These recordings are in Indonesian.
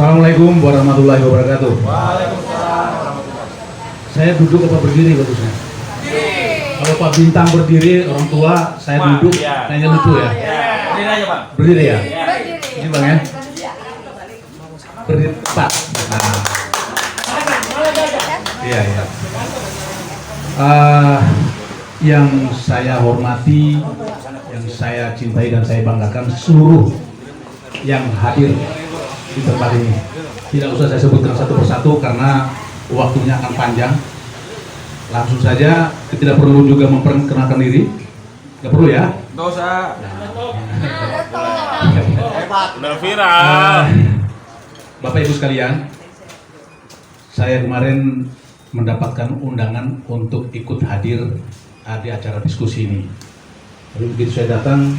Assalamualaikum warahmatullahi wabarakatuh. Waalaikumsalam. Saya duduk apa berdiri bagusnya? Kalau Pak Bintang berdiri, orang tua, saya duduk, ya. kayaknya lucu ya. Berdiri aja, Pak. Berdiri ya? Ya. Ini Bang ya? Berdiri tepat. Nah. Iya, iya. Yang saya hormati, yang saya cintai dan saya banggakan seluruh yang hadir di tempat ini. Tidak usah saya sebutkan satu persatu karena waktunya akan panjang. Langsung saja, tidak perlu juga memperkenalkan diri. Tidak perlu ya? Nggak usah. Hebat. Udah viral. Bapak Ibu sekalian, saya kemarin mendapatkan undangan untuk ikut hadir di acara diskusi ini. Lalu begitu saya datang,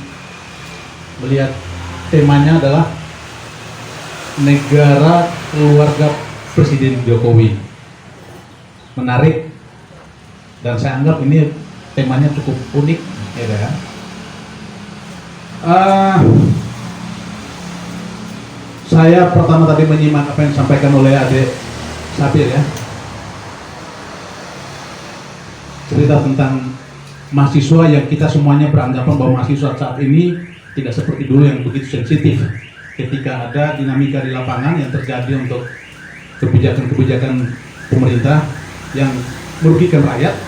melihat temanya adalah negara keluarga Presiden Jokowi. Menarik, dan saya anggap ini temanya cukup unik, ya. Saya pertama tadi menyimak apa yang disampaikan oleh Adik Sapir ya. Cerita tentang mahasiswa yang kita semuanya beranggapan bahwa mahasiswa saat ini tidak seperti dulu yang begitu sensitif ketika ada dinamika di lapangan yang terjadi untuk kebijakan-kebijakan pemerintah yang merugikan rakyat,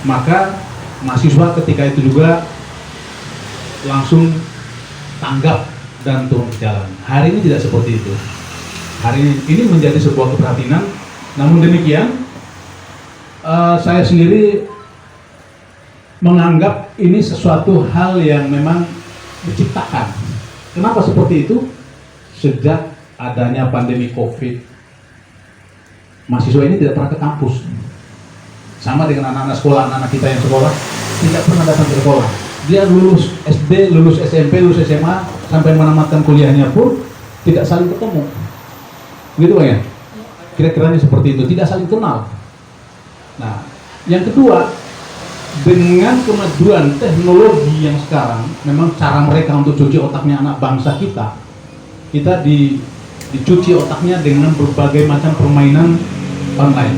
maka mahasiswa ketika itu juga langsung tanggap dan turun ke jalan. Hari ini tidak seperti itu. Hari ini menjadi sebuah keprihatinan. Namun demikian, saya sendiri menganggap ini sesuatu hal yang memang diciptakan. Kenapa seperti itu? Sejak adanya pandemi COVID, mahasiswa ini tidak pernah ke kampus. Sama dengan anak-anak sekolah, anak-anak kita yang sekolah tidak pernah datang ke sekolah. Dia lulus SD, lulus SMP, lulus SMA, sampai menamatkan kuliahnya pun tidak saling ketemu. Gitu Bang ya? Kira-kiranya seperti itu, tidak saling kenal. Nah, yang kedua, dengan kemajuan teknologi yang sekarang, memang cara mereka untuk cuci otaknya anak bangsa kita dicuci otaknya dengan berbagai macam permainan online.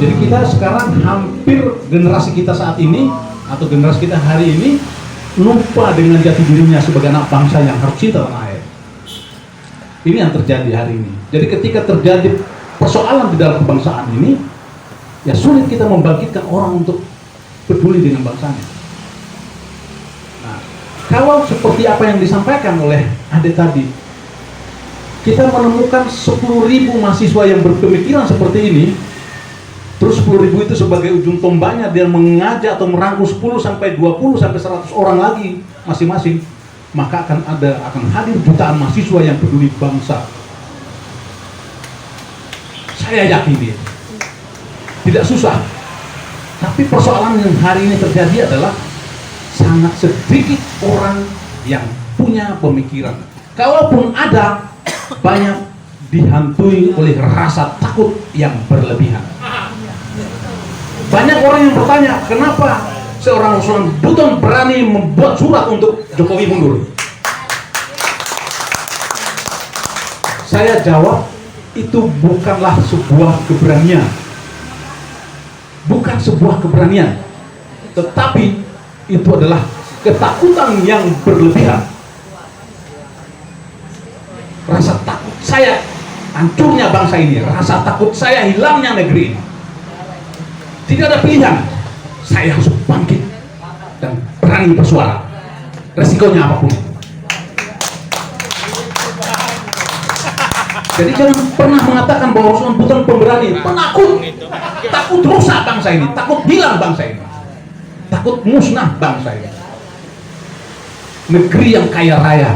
Jadi kita sekarang hampir generasi kita saat ini atau generasi kita hari ini lupa dengan jati dirinya sebagai anak bangsa yang harus cinta tanah air. Ini yang terjadi hari ini. Jadi ketika terjadi persoalan di dalam kebangsaan ini, ya sulit kita membangkitkan orang untuk peduli dengan bangsanya. Nah, kalau seperti apa yang disampaikan oleh Ade tadi, kita menemukan 10.000 mahasiswa yang berpemikiran seperti ini, terus 10.000 itu sebagai ujung tombaknya dia mengajak atau merangkul 10 sampai 20 sampai 100 orang lagi masing-masing, maka akan hadir jutaan mahasiswa yang peduli bangsa. Saya yakin dia tidak susah. Tapi persoalan yang hari ini terjadi adalah sangat sedikit orang yang punya pemikiran. Kalaupun ada, banyak dihantui oleh rasa takut yang berlebihan. Banyak orang yang bertanya, kenapa seorang Usman Buton berani membuat surat untuk Jokowi mundur? Saya jawab, itu bukanlah sebuah keberanian. Bukan sebuah keberanian, tetapi itu adalah ketakutan yang berlebihan. Rasa takut saya hancurnya bangsa ini, rasa takut saya hilangnya negeri ini. Tidak ada pilihan, saya harus bangkit dan berani bersuara, resikonya apapun. Jadi jangan pernah mengatakan bahwa Usman Buton pemberani, penakut, takut rusak bangsa ini, takut hilang bangsa ini, takut musnah bangsa ini. Negeri yang kaya raya,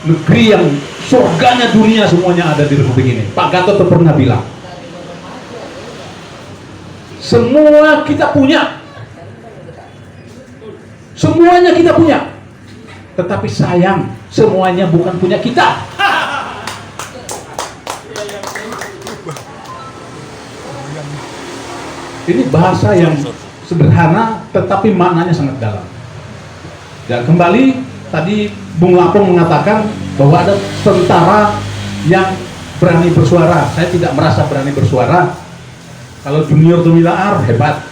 negeri yang surganya dunia semuanya ada di Republik ini. Pak Gatot pernah bilang, semua kita punya, semuanya kita punya, tetapi sayang semuanya bukan punya kita. Ini bahasa yang sederhana tetapi maknanya sangat dalam. Dan kembali tadi Bung Lapong mengatakan bahwa ada tentara yang berani bersuara. Saya tidak merasa berani bersuara. Kalau Junior Tumilaar hebat,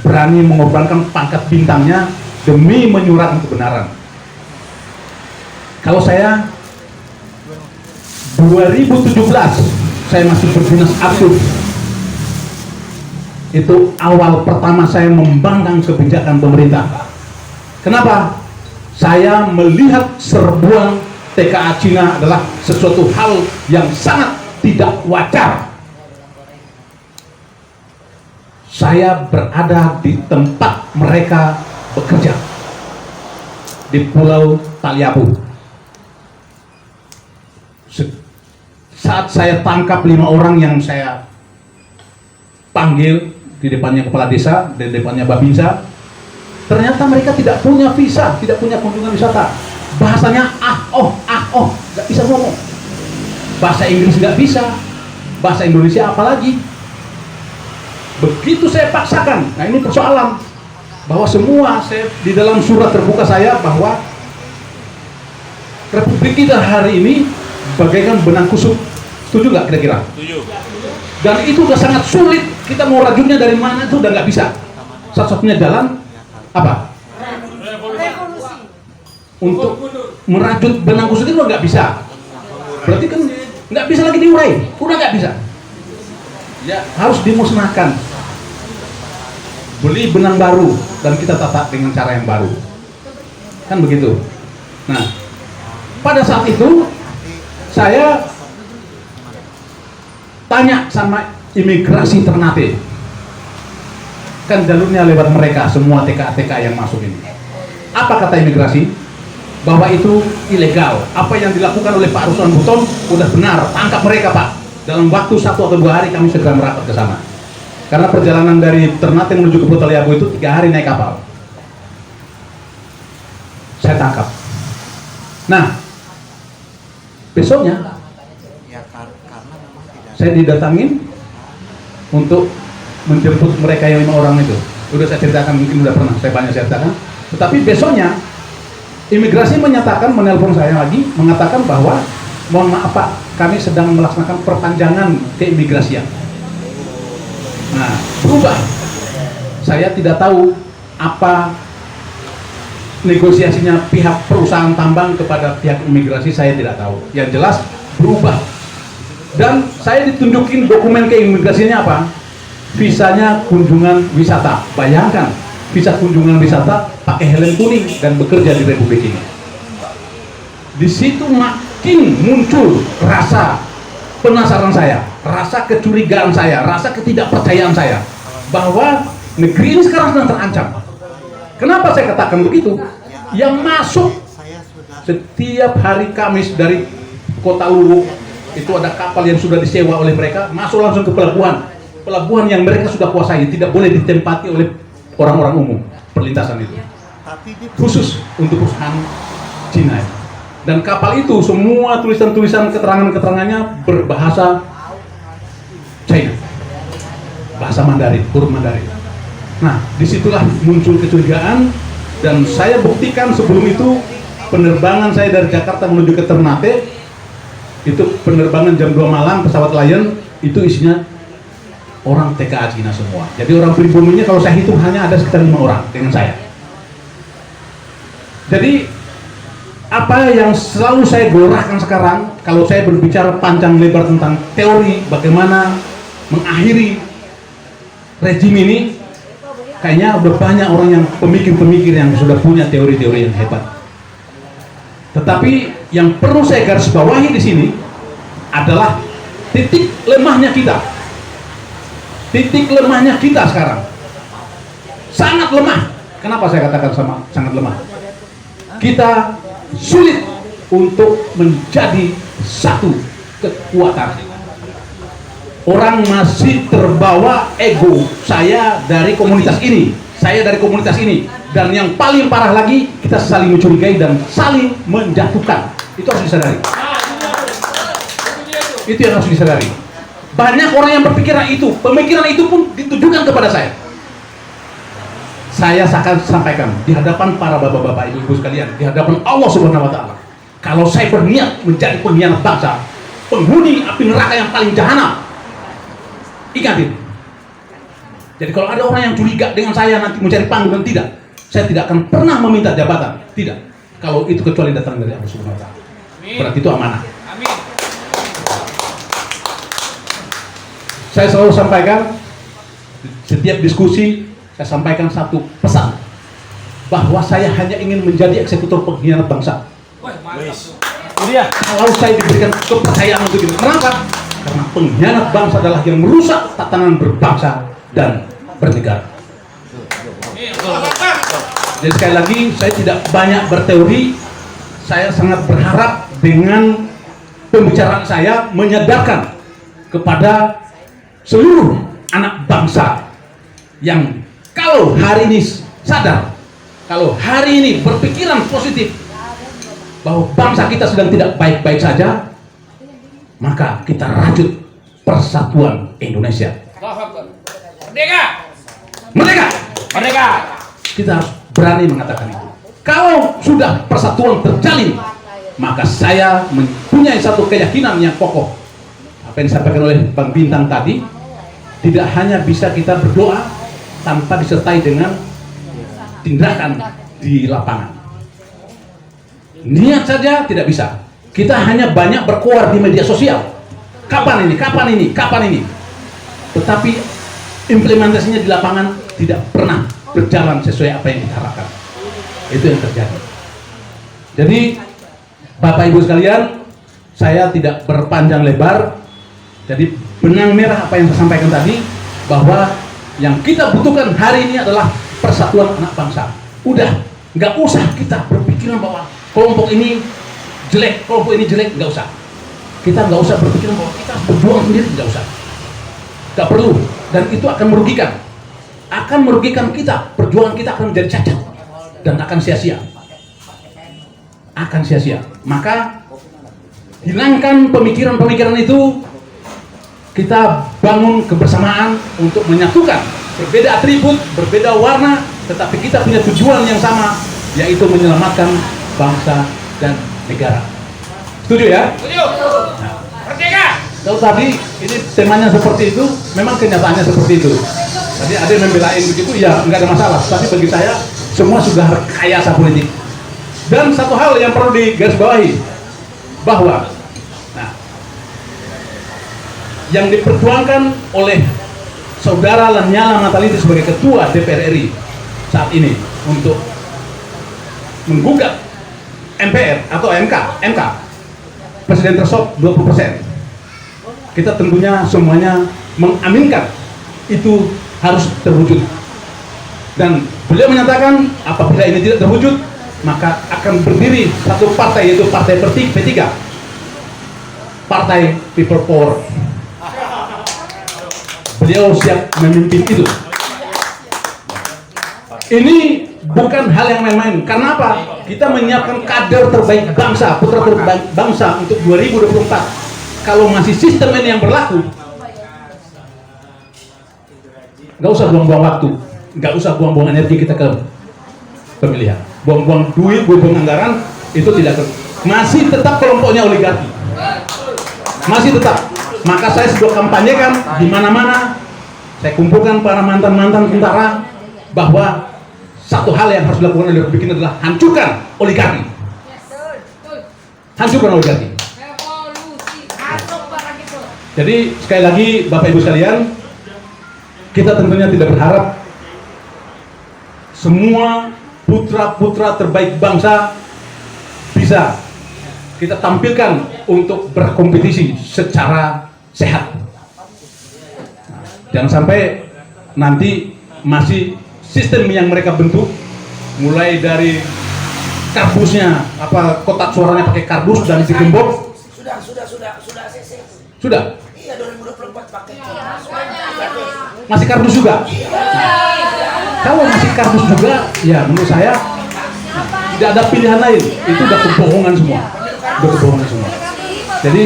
berani mengorbankan pangkat bintangnya demi menyuarakan kebenaran. Kalau saya 2017 saya masih berdinas aktif. Itu awal pertama saya membangkang kebijakan pemerintah. Kenapa? Saya melihat serbuan TKA Cina adalah sesuatu hal yang sangat tidak wajar. Saya berada di tempat mereka bekerja di Pulau Taliabu. Saat saya tangkap 5 orang yang saya panggil di depannya kepala desa, di depannya Babinsa, ternyata mereka tidak punya visa, tidak punya kunjungan wisata. Bahasanya nggak bisa ngomong. Bahasa Inggris nggak bisa, bahasa Indonesia apalagi. Begitu saya paksakan, nah ini persoalan bahwa semua saya di dalam surat terbuka saya bahwa Republik kita hari ini bagaikan benang kusut. Setuju nggak kira-kira? Setuju. Dan itu udah sangat sulit, kita mau rajutnya dari mana itu udah nggak bisa. Satu-satunya jalan apa? Untuk merajut benang kusut itu nggak bisa. Berarti kan nggak bisa lagi diurai, udah nggak bisa. Ya harus dimusnahkan. Beli benang baru dan kita tata dengan cara yang baru. Kan begitu. Nah, pada saat itu saya tanya sama imigrasi Ternate, kan jalurnya lewat mereka semua TKA yang masuk ini. Apa kata imigrasi? Bahwa itu ilegal. Apa yang dilakukan oleh Pak Ruslan Buton udah benar, tangkap mereka Pak. Dalam waktu 1 atau 2 hari kami segera merapat ke sana. Karena perjalanan dari Ternate menuju ke Pulau Taliabu itu 3 hari naik kapal. Saya tangkap. Nah, besoknya saya didatangin untuk menjemput mereka yang 5 orang itu. Udah saya ceritakan, mungkin udah pernah saya banyak ceritakan. Tetapi besoknya imigrasi menelpon saya lagi, mengatakan bahwa mohon maaf Pak, kami sedang melaksanakan perpanjangan keimigrasian. Nah, berubah. Saya tidak tahu apa negosiasinya pihak perusahaan tambang kepada pihak imigrasi, saya tidak tahu. Yang jelas berubah. Dan saya ditunjukin dokumen keimigrasinya apa? Visanya kunjungan wisata. Bayangkan, visa kunjungan wisata pakai helm kuning dan bekerja di Republik ini. Di situ makin muncul rasa penasaran saya, rasa kecurigaan saya, rasa ketidakpercayaan saya bahwa negeri ini sekarang sedang terancam. Kenapa saya katakan begitu? Yang masuk setiap hari Kamis dari Kota Luwu itu ada kapal yang sudah disewa oleh mereka, masuk langsung ke pelabuhan yang mereka sudah kuasai, tidak boleh ditempati oleh orang-orang umum. Perlintasan itu khusus untuk perusahaan Cina. Dan kapal itu semua tulisan-tulisan keterangannya berbahasa China, bahasa Mandarin, huruf Mandarin. Nah, disitulah muncul kecurigaan, dan saya buktikan sebelum itu penerbangan saya dari Jakarta menuju ke Ternate itu penerbangan jam 2 malam pesawat Lion itu isinya orang TKA Cina semua. Jadi orang pribuminya kalau saya hitung hanya ada sekitar 5 orang dengan saya. Jadi apa yang selalu saya gelorakan sekarang, kalau saya berbicara panjang lebar tentang teori bagaimana mengakhiri rejim ini, kayaknya udah banyak orang yang pemikir-pemikir yang sudah punya teori-teori yang hebat. Tetapi yang perlu saya garis bawahi di sini adalah titik lemahnya kita. Titik lemahnya kita sekarang sangat lemah. Kenapa saya katakan sangat lemah? Kita sulit untuk menjadi satu kekuatan. Orang masih terbawa ego, saya dari komunitas ini, saya dari komunitas ini, dan yang paling parah lagi kita saling mencurigai dan saling menjatuhkan. Itu harus disadari. Itu yang harus disadari. Banyak orang yang berpikiran itu, pemikiran itu pun ditujukan kepada saya. Saya akan sampaikan di hadapan para bapak-bapak, ibu-ibu sekalian, di hadapan Allah Subhanahu wa Ta'ala. Kalau saya berniat menjadi pengkhianat bangsa, penghuni api neraka yang paling jahanam, ingat itu. Jadi kalau ada orang yang curiga dengan saya nanti mencari panggung, tidak, saya tidak akan pernah meminta jabatan, tidak. Kalau itu kecuali datang dari Allah Subhanahu wa Ta'ala. Berarti itu amanah. Amin. Saya selalu sampaikan, setiap diskusi saya sampaikan satu pesan, bahwa saya hanya ingin menjadi eksekutor pengkhianat bangsa. Wah, mantap. Itu dia. Kalau saya diberikan kepercayaan untuk itu, kenapa? Karena pengkhianat bangsa adalah yang merusak tatanan berbangsa dan bernegara. Jadi sekali lagi, saya tidak banyak berteori. Saya sangat berharap dengan pembicaraan saya menyadarkan kepada seluruh anak bangsa yang kalau hari ini sadar, kalau hari ini berpikiran positif bahwa bangsa kita sedang tidak baik-baik saja, maka kita rajut persatuan Indonesia. Merdeka. Merdeka! Merdeka. Kita harus berani mengatakan itu. Kalau sudah persatuan terjalin, maka saya mempunyai satu keyakinan yang kokoh. Apa yang disampaikan oleh Bang Bintang tadi, tidak hanya bisa kita berdoa tanpa disertai dengan tindakan di lapangan. Niat saja tidak bisa. Kita hanya banyak berkoar di media sosial. Kapan ini? Kapan ini? Kapan ini? Tetapi implementasinya di lapangan tidak pernah berjalan sesuai apa yang kita harapkan. Itu yang terjadi. Jadi Bapak Ibu sekalian, saya tidak berpanjang lebar. Jadi benang merah apa yang saya sampaikan tadi, bahwa yang kita butuhkan hari ini adalah persatuan anak bangsa. Udah, nggak usah kita berpikiran bahwa kelompok ini jelek, kelompok ini jelek, nggak usah. Kita nggak usah berpikiran bahwa kita berjuang sendiri, nggak usah. Nggak perlu, dan itu akan merugikan. Akan merugikan kita, perjuangan kita akan menjadi cacat dan akan sia-sia. Akan sia-sia. Maka hilangkan pemikiran-pemikiran itu. Kita bangun kebersamaan untuk menyatukan berbeda atribut, berbeda warna, tetapi kita punya tujuan yang sama, yaitu menyelamatkan bangsa dan negara. Setuju ya? Setuju. Nah, Merdeka. kalau tadi ini temanya seperti itu, memang kenyataannya seperti itu. Tadi ada yang membelain begitu, ya nggak ada masalah. Tapi bagi saya, semua sudah rekayasa politik. Dan satu hal yang perlu digarisbawahi, bahwa yang diperjuangkan oleh Saudara Lanyala Mataliti sebagai Ketua DPR RI saat ini untuk menggugat MPR atau MK Presiden threshold 20%. Kita tentunya semuanya mengaminkan itu harus terwujud. Dan beliau menyatakan apabila ini tidak terwujud, maka akan berdiri satu partai, yaitu Partai P3, Partai People Power. Beliau siap memimpin itu. Ini bukan hal yang main-main. Karena apa? Kita menyiapkan kader terbaik bangsa, putra terbaik bangsa untuk 2024. Kalau masih sistem ini yang berlaku, nggak usah buang-buang waktu, nggak usah buang-buang energi kita ke pemilihan, buang-buang duit, buang-buang anggaran, itu tidak masih tetap kelompoknya oligarki, masih tetap. Maka saya sudah kampanyekan di mana-mana, saya kumpulkan para mantan-mantan tentara, bahwa satu hal yang harus dilakukan oleh Republik ini adalah hancurkan oligarki, hancurkan oligarki. Jadi sekali lagi Bapak Ibu sekalian, kita tentunya tidak berharap semua putra-putra terbaik bangsa bisa kita tampilkan untuk berkompetisi secara sehat. Jangan sampai nanti masih sistem yang mereka bentuk, mulai dari kardusnya, kotak suaranya pakai kardus dan digembok. Sudah CC. Sudah. Iya, 2024 pakai. Masih kardus juga. Kalau masih kardus juga, ya menurut saya tidak ada pilihan lain. Itu udah kebohongan semua. Udah kebohongan semua. Jadi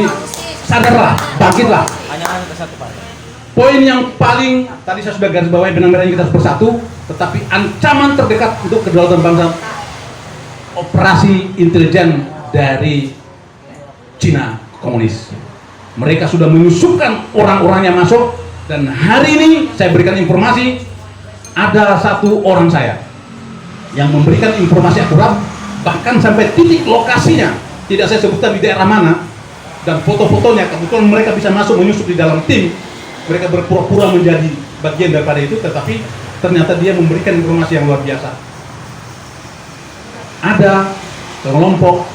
sadarlah, bangkitlah. Hanya ke satu partai. Poin yang paling tadi saya sudah garis bawahi, benang merahnya kita harus bersatu, tetapi ancaman terdekat untuk kedaulatan bangsa, operasi intelijen dari Cina komunis. Mereka sudah menyusupkan orang-orangnya masuk, dan hari ini saya berikan informasi, ada satu orang saya yang memberikan informasi akurat, bahkan sampai titik lokasinya tidak saya sebutkan di daerah mana, dan foto-fotonya. Kebetulan mereka bisa masuk menyusup di dalam tim, mereka berpura-pura menjadi bagian daripada itu, tetapi ternyata dia memberikan informasi yang luar biasa. Ada kelompok,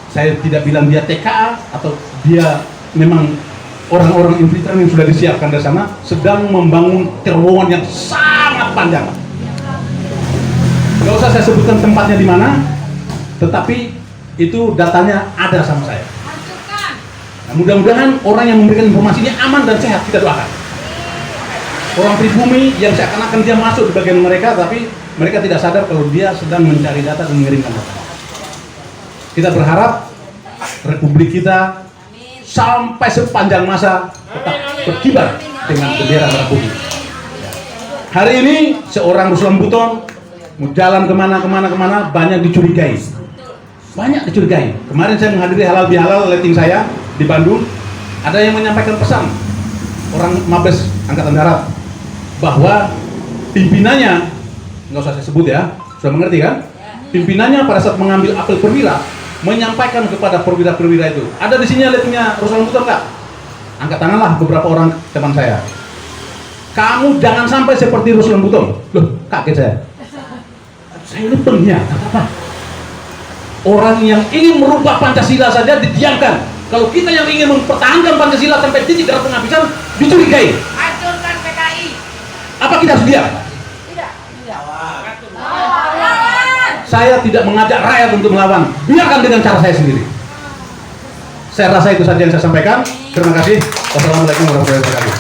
saya tidak bilang dia TKA atau dia memang orang-orang infiltran yang sudah disiapkan dari sana, sedang membangun terowongan yang sangat panjang. Gak usah saya sebutkan tempatnya di mana, tetapi itu datanya ada sama saya. Nah, mudah-mudahan orang yang memberikan informasi ini aman dan sehat, kita doakan. Orang pribumi yang seakan-akan dia masuk di bagian mereka, tapi mereka tidak sadar kalau dia sedang mencari data dan mengirimkan data. Kita berharap Republik kita sampai sepanjang masa tetap berkibar dengan bendera merah putih. Hari ini seorang Ruslan Buton mau jalan kemana banyak dicurigai. Kemarin saya menghadiri halal bihalal letting saya di Bandung, ada yang menyampaikan pesan orang Mabes Angkatan Darat bahwa pimpinannya, nggak usah saya sebut ya, sudah mengerti kan? Pimpinannya pada saat mengambil apel perwira menyampaikan kepada perwira-perwira itu, ada di sini lettingnya Ruslan Buton nggak? Angkat tanganlah beberapa orang teman saya. Kamu jangan sampai seperti Ruslan Buton. Loh, kaget saya. Saya ini pengkhianat apa? Orang yang ingin merubah Pancasila saja didiamkan. Kalau kita yang ingin mempertahankan Pancasila sampai titik darah penghabisan, dicurigai. Hancurkan PKI. Apa kita harus diam? Tidak. Saya tidak mengajak rakyat untuk melawan. Biarkan dengan cara saya sendiri. Saya rasa itu saja yang saya sampaikan. Terima kasih. Wassalamualaikum warahmatullahi wabarakatuh.